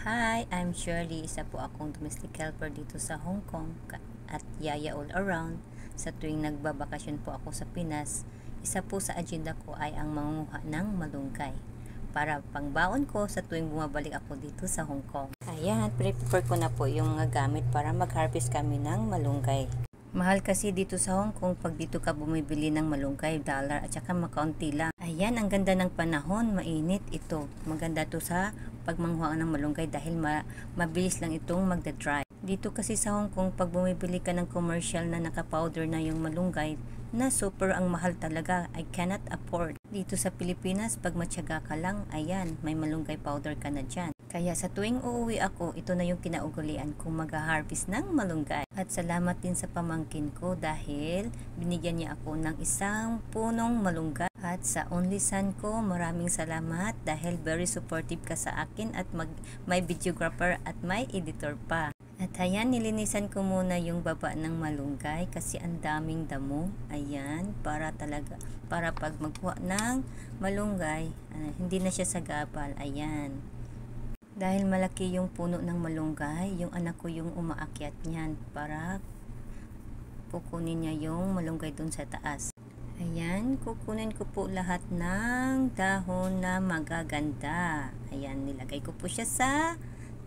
Hi, I'm Shirley. Isa po akong domestic helper dito sa Hong Kong at yaya all around. Sa tuwing nagbabakasyon po ako sa Pinas, isa po sa agenda ko ay ang mangunguha ng malunggay para pangbaon ko sa tuwing bumabalik ako dito sa Hong Kong. Ayan, prepare ko na po yung mga gamit para mag-harvest kami ng malunggay. Mahal kasi dito sa Hong Kong pag dito ka bumibili ng malunggay, dollar at saka makaunti lang. Ayan, ang ganda ng panahon, mainit ito. Maganda to sa pagmanghuang ng malunggay dahil mabilis lang itong magda-dry. Dito kasi sa Hong Kong, pag bumibili ka ng commercial na naka-powder na yung malunggay, na super ang mahal talaga, I cannot afford. Dito sa Pilipinas, pag matyaga ka lang, ayan, may malunggay powder ka na dyan. Kaya sa tuwing uuwi ako, ito na yung kinaugalian kong mag-harvest ng malunggay. At salamat din sa pamangkin ko dahil binigyan niya ako ng isang punong malunggay. At sa only son ko, maraming salamat dahil very supportive ka sa akin at may videographer at may editor pa. At ayan, nilinisan ko muna yung baba ng malunggay kasi ang daming damo. Ayan, para pag magkuha ng malunggay, hindi na siya sagabal. Ayan. Dahil malaki yung puno ng malunggay, yung anak ko yung umaakyat niyan para kukunin niya yung malunggay dun sa taas. Ayan, kukunin ko po lahat ng dahon na magaganda. Ayan, nilagay ko po siya sa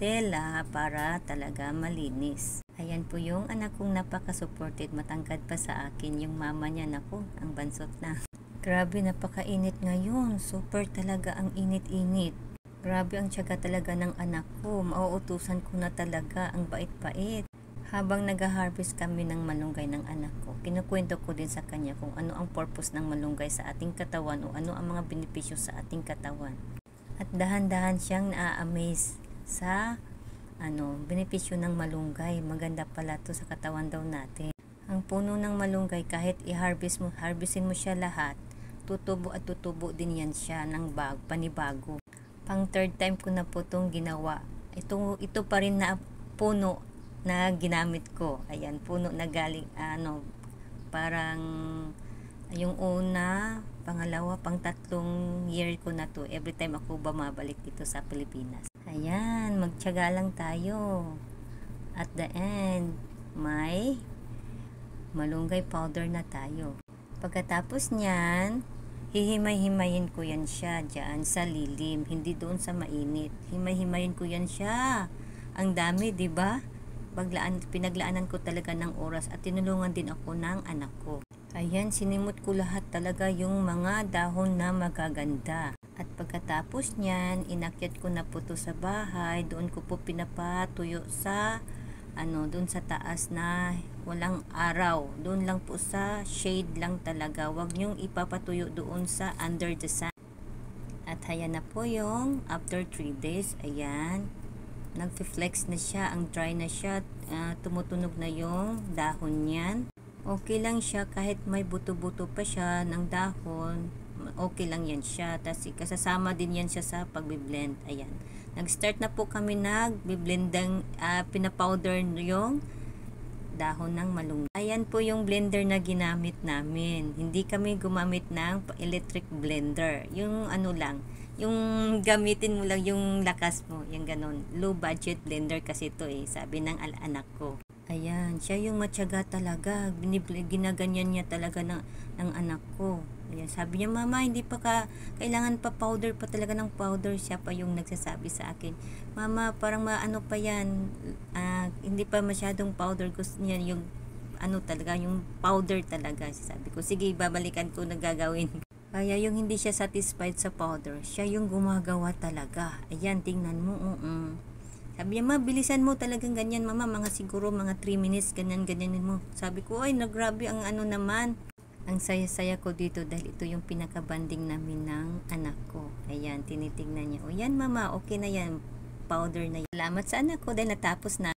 tela para talaga malinis. Ayan po yung anak kong napaka-supported, matangkad pa sa akin. Yung mama niya, naku, ang bansot na. Grabe, napakainit ngayon. Super talaga ang init-init. Grabe ang tiyaga talaga ng anak ko. Mauutusan ko na talaga, ang bait-bait. Habang nag-harvest kami ng malunggay ng anak ko, kinukwento ko din sa kanya kung ano ang purpose ng malunggay sa ating katawan o ano ang mga benepisyo sa ating katawan. At dahan-dahan siyang na-amaze sa benepisyo ng malunggay. Maganda pala to sa katawan daw natin. Ang puno ng malunggay, kahit harvestin mo siya lahat, tutubo at tutubo din yan siya ng panibago. Pang third time ko na po itong ginawa. Ito pa rin na puno na ginamit ko. Ayan, puno na galing parang yung una, pangalawa, pang tatlong year ko na to. Every time ako bumabalik dito sa Pilipinas. Ayan, magtiyaga lang tayo. At the end, may malunggay powder na tayo. Pagkatapos niyan, hihimay-himayin ko yan siya dyan sa lilim, hindi doon sa mainit. Himay-himayin ko yan siya. Ang dami, di ba? Pinaglaanan ko talaga ng oras at tinulungan din ako ng anak ko. Ayan, sinimot ko lahat talaga yung mga dahon na magaganda. At pagkatapos niyan, inakyat ko na po to sa bahay. Doon ko po pinapatuyo sa doon sa taas na walang araw. Doon lang po sa shade lang talaga. Huwag niyong ipapatuyo doon sa under the sun. At ayan na po yung after 3 days. Ayan. Nag-flex na siya. Ang dry na siya. Tumutunog na yung dahon niyan. Okay lang siya kahit may buto-buto pa siya ng dahon. Okay lang yan siya. Tapos kasasama din yan siya sa pagbiblend. Ayan. Nag-start na po kami nag-blend ng pinapowder yung dahon ng malunggay. Ayan po yung blender na ginamit namin. Hindi kami gumamit ng electric blender. Yung lang, yung gamitin mo lang yung lakas mo. Yung ganon. Low budget blender kasi ito sabi ng anak ko. Ayan, siya yung matyaga talaga. Ginaganyan niya talaga ng anak ko. Ayan, sabi niya, mama, hindi pa kailangan pa powder pa talaga ng powder. Siya pa yung nagsasabi sa akin, mama, parang pa yan. Hindi pa masyadong powder. Gusto niya yung talaga, yung powder talaga. Sabi ko, sige, babalikan ko na gagawin. Kaya yung hindi siya satisfied sa powder, siya yung gumagawa talaga. Ayan, tingnan mo, Sabi niya, ma, bilisan mo talagang ganyan, mama, siguro mga 3 minutes, ganyan mo. Sabi ko, ay, nagrabe ang naman. Ang saya-saya ko dito dahil ito yung pinaka-banding namin ng anak ko. Ayan, tinitingnan niya. O yan, mama, okay na yan. Powder na yan. Salamat sa anak ko dahil natapos na.